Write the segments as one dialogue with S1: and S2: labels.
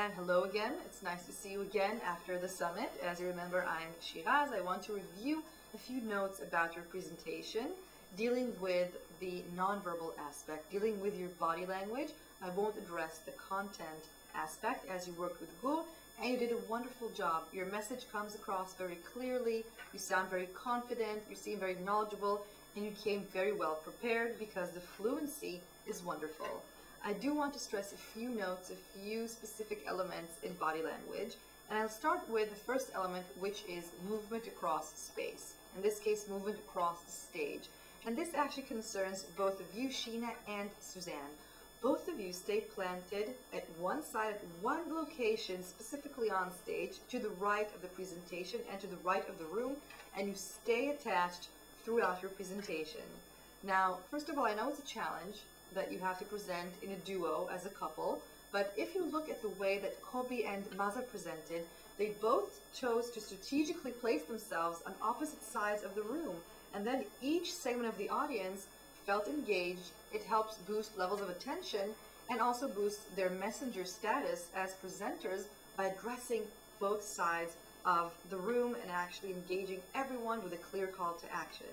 S1: And hello again. It's nice to see you again after the summit. As you remember, I'm Shiraz. I want to review a few notes about your presentation, dealing with the nonverbal aspect, dealing with your body language. I won't address the content aspect as you worked with Gu, and you did a wonderful job. Your message comes across very clearly. You sound very confident. You seem very knowledgeable, and you came very well prepared because the fluency is wonderful. I do want to stress a few notes, a few specific elements in body language, and I'll start with the first element, which is movement across space. In this case, movement across the stage. And this actually concerns both of you, Sheena and Suzan. Both of you stay planted at one side, at one location, specifically on stage, to the right of the presentation and to the right of the room, and you stay attached throughout your presentation. Now, first of all, I know it's a challenge that you have to present in a duo as a couple, but if you look at the way that Kobe and Maza presented, they both chose to strategically place themselves on opposite sides of the room, and then each segment of the audience felt engaged. It helps boost levels of attention and also boosts their messenger status as presenters by addressing both sides of the room and actually engaging everyone with a clear call to action.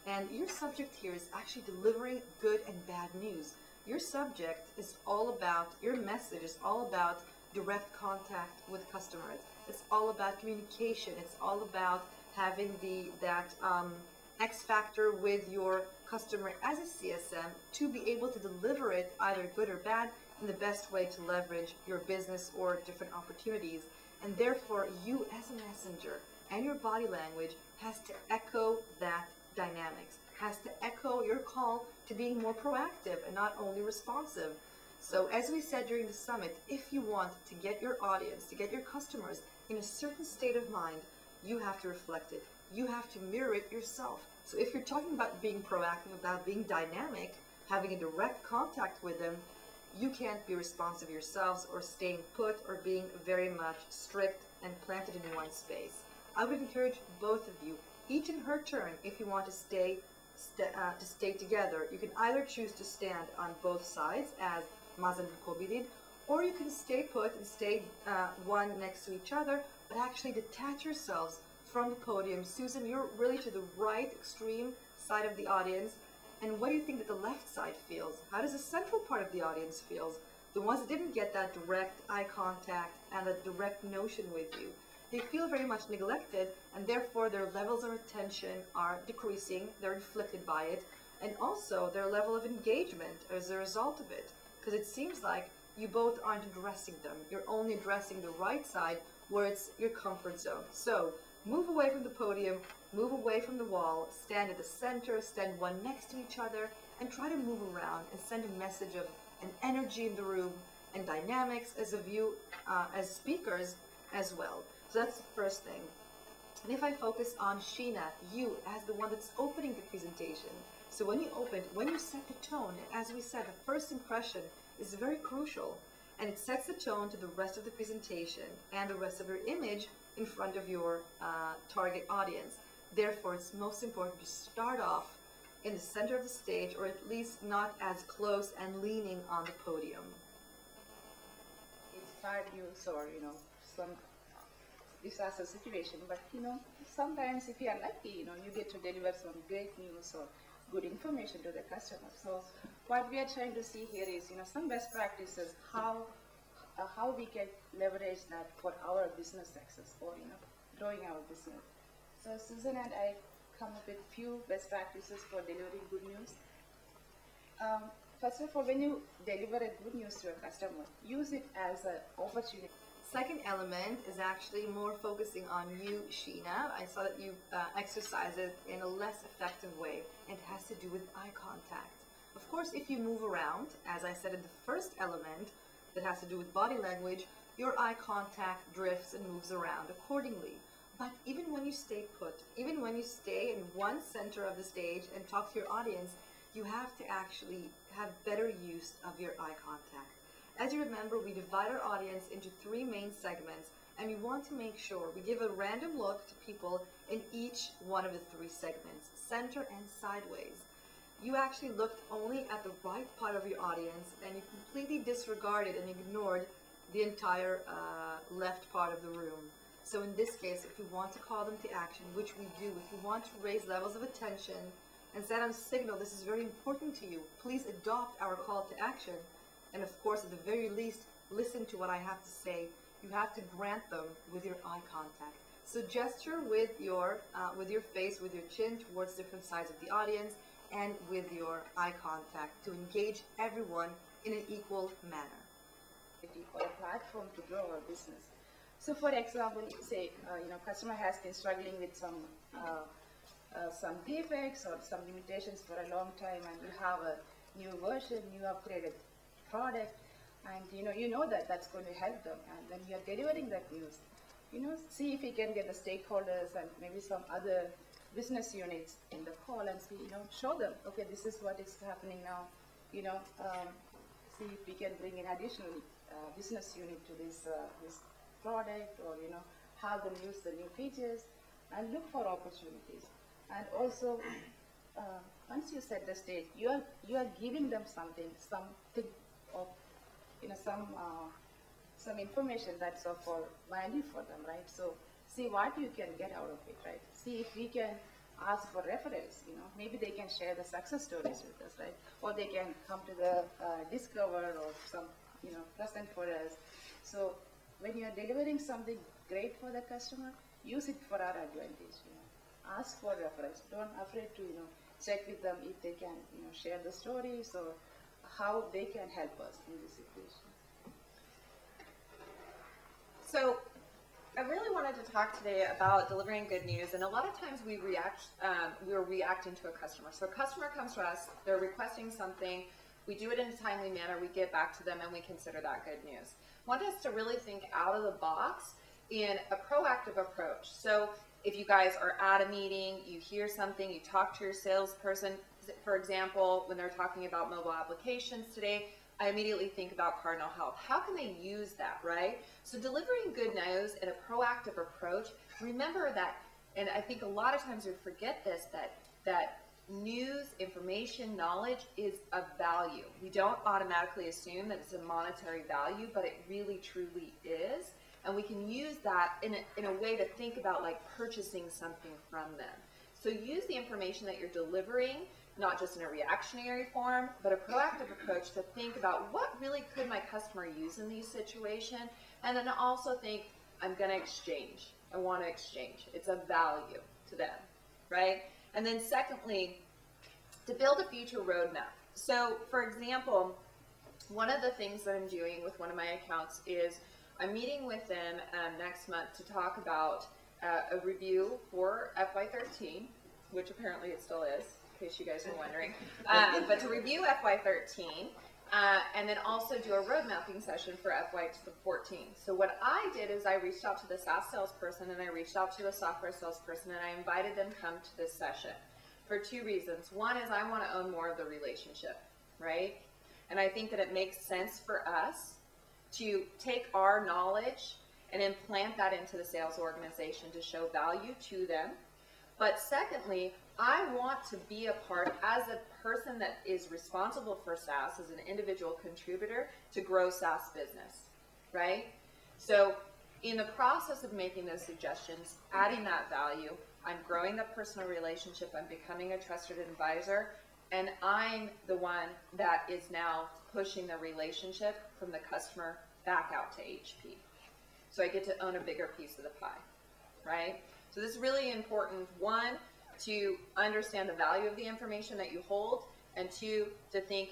S1: And your subject here is actually delivering good and bad news. Your subject is all about, your message is all about direct contact with customers. It's all about communication. It's all about having that X factor with your customer as a CSM to be able to deliver it either good or bad in the best way to leverage your business or different opportunities. And therefore, you as a messenger and your body language has to echo that dynamics, has to echo your call to being more proactive and not only responsive. So as we said during the summit, if you want to get your audience, to get your customers in a certain state of mind, you have to reflect it. You have to mirror it yourself. So if you're talking about being proactive, about being dynamic, having a direct contact with them, you can't be responsive yourselves or staying put or being very much strict and planted in one space. I would encourage both of you, each in her turn, if you want to stay together. You can either choose to stand on both sides, as Mazen and Kobe did, or you can stay put and stay one next to each other, but actually detach yourselves from the podium. Suzan, you're really to the right extreme side of the audience. And what do you think that the left side feels? How does the central part of the audience feels? The ones that didn't get that direct eye contact and a direct notion with you. They feel very much neglected, and therefore their levels of attention are decreasing. They're inflicted by it, and also their level of engagement as a result of it, because it seems like you both aren't addressing them. You're only addressing the right side where it's your comfort zone. So move away from the podium, move away from the wall, stand at the center, stand one next to each other, and try to move around and send a message of an energy in the room and dynamics as of you as speakers as well. So that's the first thing. And if I focus on Sheena, you as the one that's opening the presentation. So when you open, when you set the tone, as we said, the first impression is very crucial, and it sets the tone to the rest of the presentation and the rest of your image in front of your target audience. Therefore, it's most important to start off in the center of the stage, or at least not as close and leaning on the podium.
S2: Inspired news or some disaster situation, but sometimes if you are lucky, you get to deliver some great news or good information to the customer. So what we are trying to see here is some best practices, how we can leverage that for our business success or growing our business. So Suzan and I come up with few best practices for delivering good news. First of all, when you deliver a good news to a customer, use it as an opportunity.
S1: Second element is actually more focusing on you, Sheena. I saw that you exercise it in a less effective way, and it has to do with eye contact. Of course, if you move around, as I said in the first element that has to do with body language, your eye contact drifts and moves around accordingly. But even when you stay put, even when you stay in one center of the stage and talk to your audience, you have to actually have better use of your eye contact. As you remember, we divide our audience into three main segments, and we want to make sure we give a random look to people in each one of the three segments, center and sideways. You actually looked only at the right part of your audience, and you completely disregarded and ignored the entire left part of the room. So in this case, if we want to call them to action, which we do, if we want to raise levels of attention and send them a signal, this is very important to you, please adopt our call to action. And of course, at the very least, listen to what I have to say. You have to grant them with your eye contact. So gesture with your face, with your chin towards different sides of the audience, and with your eye contact to engage everyone in an equal manner.
S2: For a platform to grow our business. So, for example, say customer has been struggling with some defects or some limitations for a long time, and you have a new version, new upgraded product, and you know that that's going to help them. And when you're delivering that news, see if you can get the stakeholders and maybe some other business units in the call and see, show them, okay, this is what is happening now. See if we can bring in additional business unit to this product, or have them use the new features, and look for opportunities. And also, once you set the stage, you are giving them something of some information that's of value for them, right? So see what you can get out of it, right? See if we can ask for referrals, maybe they can share the success stories with us, right? Or they can come to the Discover or some, present for us. So when you're delivering something great for the customer, use it for our advantage, Ask for referrals. Don't afraid to, check with them if they can, share the stories or how they can help us in this situation.
S3: So I really wanted to talk today about delivering good news, and a lot of times we're reacting to a customer. So a customer comes to us, they're requesting something, we do it in a timely manner, we get back to them, and we consider that good news. I want us to really think out of the box in a proactive approach. So if you guys are at a meeting, you hear something, you talk to your salesperson, for example, when they're talking about mobile applications today, I immediately think about Cardinal Health. How can they use that, right? So delivering good news in a proactive approach, remember that, and I think a lot of times we forget this, that news, information, knowledge is of value. We don't automatically assume that it's a monetary value, but it really truly is. And we can use that in a way to think about like purchasing something from them. So use the information that you're delivering, not just in a reactionary form, but a proactive approach to think about what really could my customer use in these situations, and then also think, I'm going to exchange. I want to exchange. It's of value to them, right? And then secondly, to build a future roadmap. So for example, one of the things that I'm doing with one of my accounts is I'm meeting with them next month to talk about a review for FY13, which apparently it still is, in case you guys are wondering, but to review FY13, and then also do a road mapping session for FY14. So what I did is I reached out to the SaaS salesperson and I reached out to the software salesperson, and I invited them to come to this session for two reasons. One is I want to own more of the relationship, right? And I think that it makes sense for us to take our knowledge and implant that into the sales organization to show value to them. But secondly, I want to be a part as a person that is responsible for SaaS, as an individual contributor, to grow SaaS business, right? So in the process of making those suggestions, adding that value, I'm growing the personal relationship, I'm becoming a trusted advisor, and I'm the one that is now pushing the relationship from the customer back out to HP. So I get to own a bigger piece of the pie, right? So this is really important, one, to understand the value of the information that you hold, and two, to think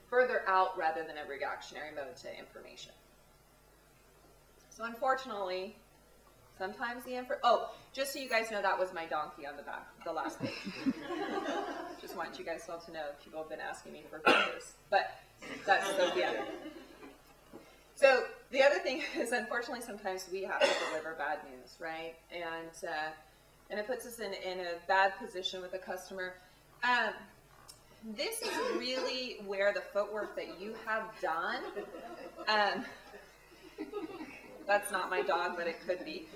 S3: further out rather than a reactionary mode to information. So unfortunately, sometimes just so you guys know, that was my donkey on the back, the last page. Just want you guys all to know, people have been asking me for pictures, but that's Sophia. So the other thing is, unfortunately, sometimes we have to deliver bad news, right? And it puts us in a bad position with the customer. This is really where the footwork that you have done, that's not my dog, but it could be.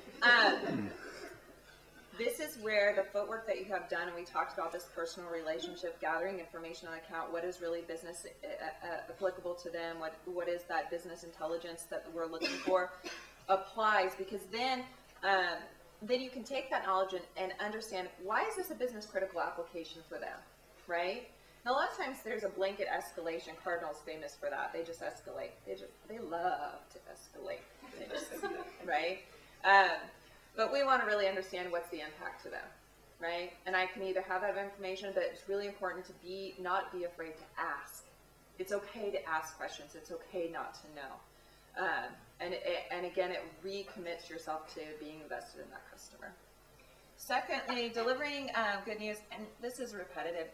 S3: This is where the footwork that you have done, and we talked about this personal relationship, gathering information on account, what is really business applicable to them, what is that business intelligence that we're looking for, applies, because then you can take that knowledge and understand, why is this a business critical application for them, right? Now, a lot of times there's a blanket escalation. Cardinal's famous for that. They just escalate. They love to escalate. They just, right? But we want to really understand what's the impact to them, right? And I can either have that information, but it's really important to not be afraid to ask. It's okay to ask questions. It's okay not to know. And again, it recommits yourself to being invested in that customer. Secondly, delivering good news, and this is repetitive,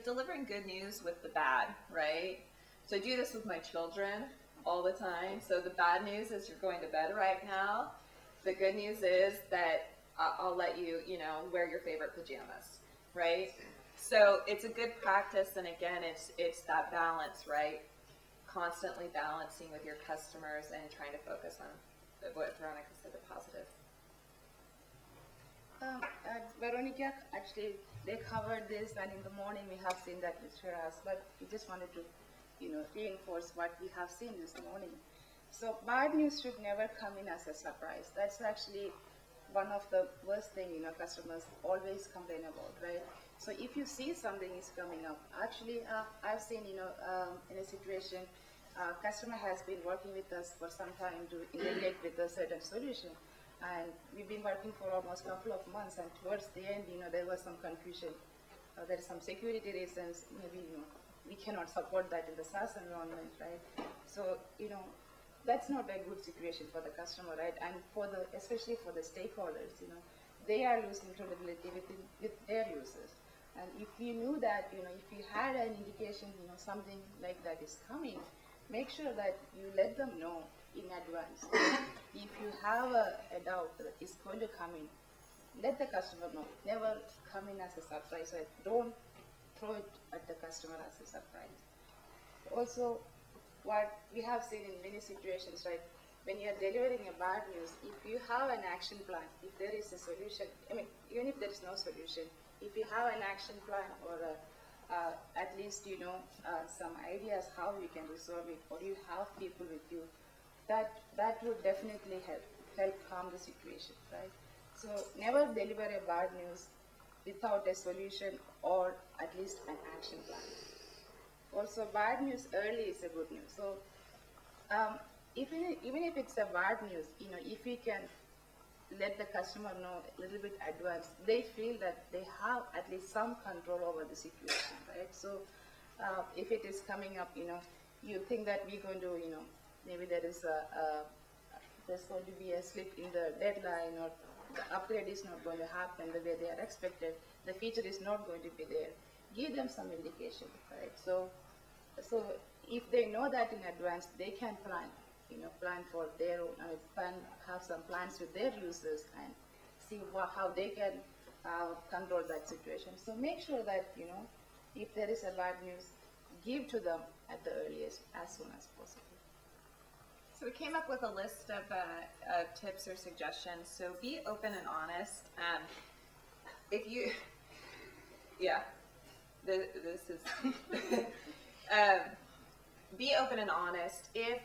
S3: delivering good news with the bad, right? So I do this with my children all the time. So the bad news is you're going to bed right now. The good news is that I'll let you, wear your favorite pajamas, right? So it's a good practice, and again, it's that balance, right? Constantly balancing with your customers and trying to focus on what Veronica said, the positive.
S2: Veronica, actually, they covered this, and in the morning we have seen that with Shiraz, but we just wanted to, reinforce what we have seen this morning. So bad news should never come in as a surprise. That's actually one of the worst thing, customers always complain about, right? So if you see something is coming up, actually, I've seen, in a situation, customer has been working with us for some time to integrate with a certain solution. And we've been working for almost a couple of months, and towards the end, there was some confusion. There are some security reasons, maybe, we cannot support that in the SaaS environment, right? So, that's not a good situation for the customer, right? And especially for the stakeholders, they are losing credibility with their users. And if you knew that, if you had an indication, something like that is coming, make sure that you let them know in advance. If you have a doubt that it's going to come in, let the customer know. Never come in as a surprise. Right? Don't throw it at the customer as a surprise. Also, what we have seen in many situations, right? When you are delivering a bad news, if you have an action plan, if there is a solution, even if there is no solution, if you have an action plan or at least some ideas how you can resolve it, or you have people with you, that would definitely help calm the situation, right? So never deliver a bad news without a solution or at least an action plan. Also, bad news early is a good news. So even if it's a bad news, if we can let the customer know a little bit advance, they feel that they have at least some control over the situation, right? So if it is coming up, you think that we're going to, maybe there's going to be a slip in the deadline, or the upgrade is not going to happen the way they are expected, the feature is not going to be there. Give them some indication, right? So if they know that in advance, they can plan, plan for their own, have some plans with their users and see how they can control that situation. So make sure that, if there is a bad news, give to them at the earliest, as soon as possible.
S3: So we came up with a list of tips or suggestions. So be open and honest. If you, this is, be open and honest. If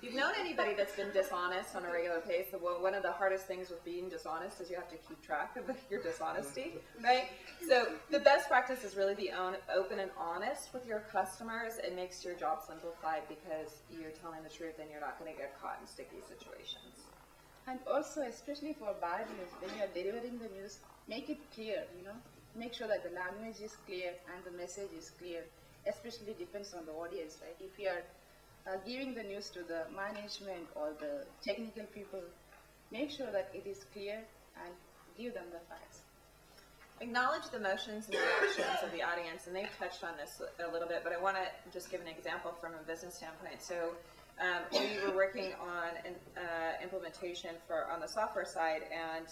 S3: you've known anybody that's been dishonest on a regular basis, well, one of the hardest things with being dishonest is you have to keep track of your dishonesty, right? So the best practice is really be open and honest with your customers. It makes your job simplified because you're telling the truth and you're not going to get caught in sticky situations.
S2: And also, especially for bad news, when you're delivering the news, make it clear, Make sure that the language is clear and the message is clear. Especially depends on the audience, right? If you are giving the news to the management or the technical people, make sure that it is clear and give them the facts.
S3: Acknowledge the emotions and reactions of the audience, and they've touched on this a little bit, but I want to just give an example from a business standpoint. So we were working on an implementation on the software side, and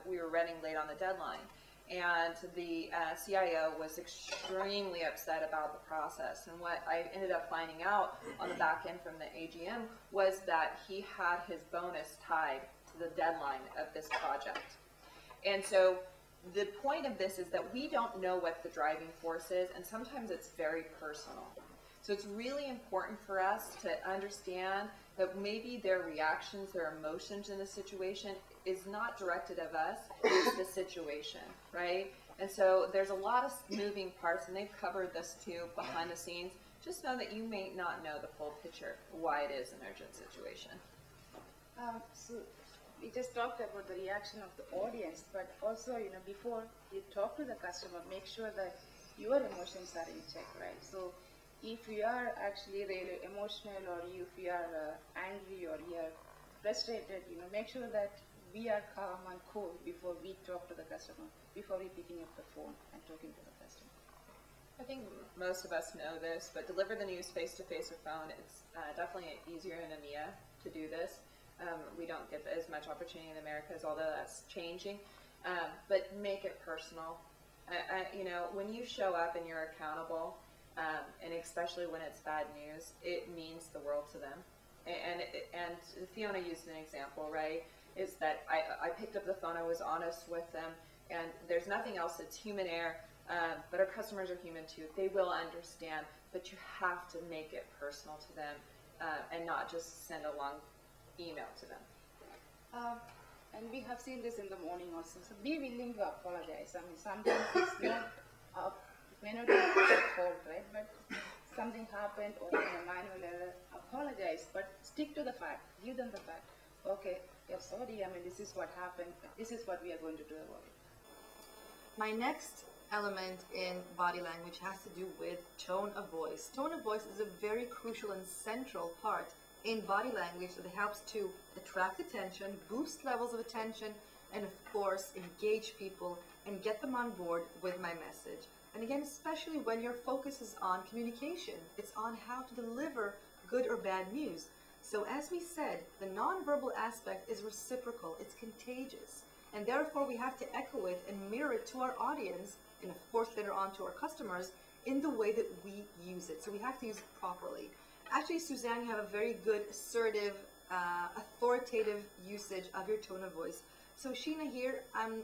S3: we were running late on the deadline. And the CIO was extremely upset about the process. And what I ended up finding out on the back end from the AGM was that he had his bonus tied to the deadline of this project. And so the point of this is that we don't know what the driving force is, and sometimes it's very personal. So it's really important for us to understand that maybe their reactions, their emotions in the situation is not directed at us, it's the situation, right? And so there's a lot of moving parts, and they've covered this too behind the scenes. Just know that you may not know the full picture, why it is an urgent situation.
S2: So we just talked about the reaction of the audience, but also, before you talk to the customer, make sure that your emotions are in check, right? So if you are actually really emotional, or if you are angry, or you are frustrated, make sure that we are calm and cool before we talk to the customer, before we picking up the phone and talking to the customer.
S3: I think most of us know this, but deliver the news face-to-face or phone, it's definitely easier in EMEA to do this. We don't get as much opportunity in Americas, although that's changing. But make it personal. When you show up and you're accountable, and especially when it's bad news, it means the world to them. And Fiona used an example, right? Is that I picked up the phone, I was honest with them, and there's nothing else, it's human error, but our customers are human too. They will understand, but you have to make it personal to them, and not just send a long email to them.
S2: And we have seen this in the morning also. So be willing to apologize. I mean, sometimes it's not, it may not be your fault, right? But something happened, or in a manual error, apologize, but stick to the fact. Give them the fact. Okay, yeah, sorry. I mean, this is what happened. This is what we are going to do about it.
S1: My next element in body language has to do with tone of voice. Tone of voice is a very crucial and central part in body language that helps to attract attention, boost levels of attention, and of course engage people and get them on board with my message. And again, especially when your focus is on communication, it's on how to deliver good or bad news. So as we said, the nonverbal aspect is reciprocal, it's contagious, and therefore we have to echo it and mirror it to our audience, and of course later on to our customers, in the way that we use it. So we have to use it properly. Actually, Suzanne, you have a very good, assertive, authoritative usage of your tone of voice. So Sheena here,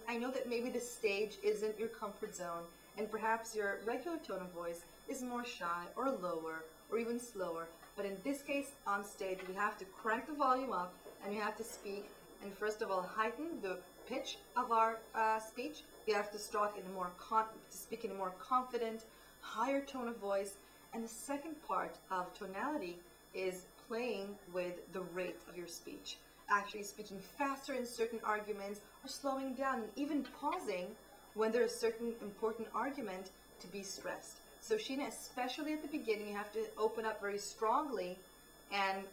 S1: I know that maybe the stage isn't your comfort zone, and perhaps your regular tone of voice is more shy or lower or even slower. But in this case, on stage, we have to crank the volume up and we have to speak, and first of all, heighten the pitch of our speech. We have to speak in a more confident, higher tone of voice. And the second part of tonality is playing with the rate of your speech. Actually speaking faster in certain arguments, or slowing down, and even pausing when there is a certain important argument to be stressed. So Sheena, especially at the beginning, you have to open up very strongly and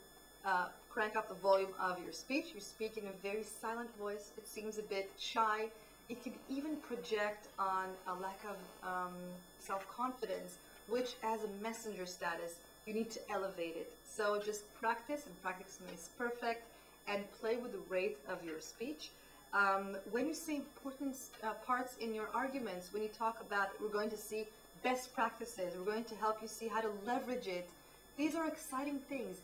S1: crank up the volume of your speech. You speak in a very silent voice. It seems a bit shy. It can even project on a lack of self-confidence, which as a messenger status, you need to elevate it. So just practice, and practice makes perfect, and play with the rate of your speech. When you say important parts in your arguments, when you talk about, we're going to see best practices, we're going to help you see how to leverage it. These are exciting things.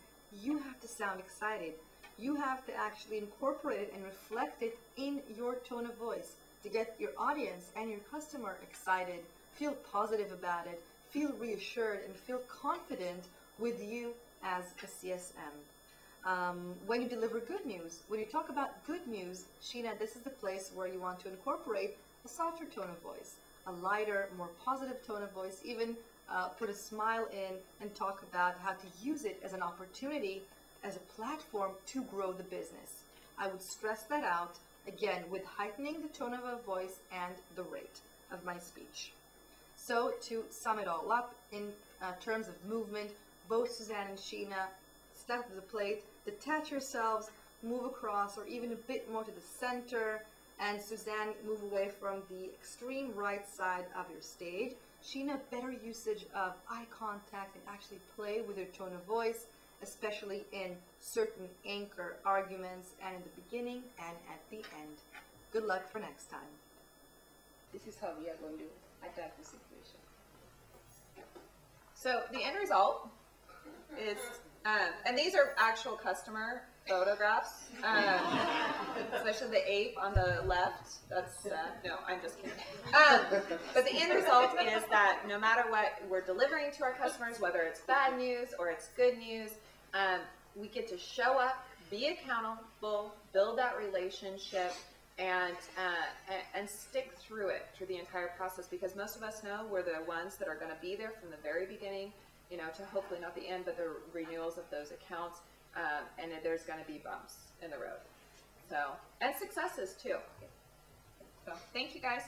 S1: You have to sound excited. You have to actually incorporate it and reflect it in your tone of voice to get your audience and your customer excited, feel positive about it, feel reassured, and feel confident with you as a CSM. When you deliver good news, when you talk about good news, Sheena, this is the place where you want to incorporate a softer tone of voice, a lighter, more positive tone of voice, even put a smile in and talk about how to use it as an opportunity, as a platform to grow the business. I would stress that out, again, with heightening the tone of a voice and the rate of my speech. So to sum it all up, in terms of movement, both Suzanne and Sheena step to the plate, detach yourselves, move across, or even a bit more to the center, and Suzanne, move away from the extreme right side of your stage. Sheena, better usage of eye contact and actually play with your tone of voice, especially in certain anchor arguments and in the beginning and at the end. Good luck for next time.
S2: This is how we are going to attack the situation.
S3: So the end result is, and these are actual customer photographs, especially the ape on the left. That's no, I'm just kidding. But the end result is that no matter what we're delivering to our customers, whether it's bad news or it's good news, we get to show up, be accountable, build that relationship, and stick through it through the entire process, because most of us know we're the ones that are going to be there from the very beginning, to hopefully not the end, but the renewals of those accounts, and there's going to be bumps in the road. So, and successes too. So, thank you guys.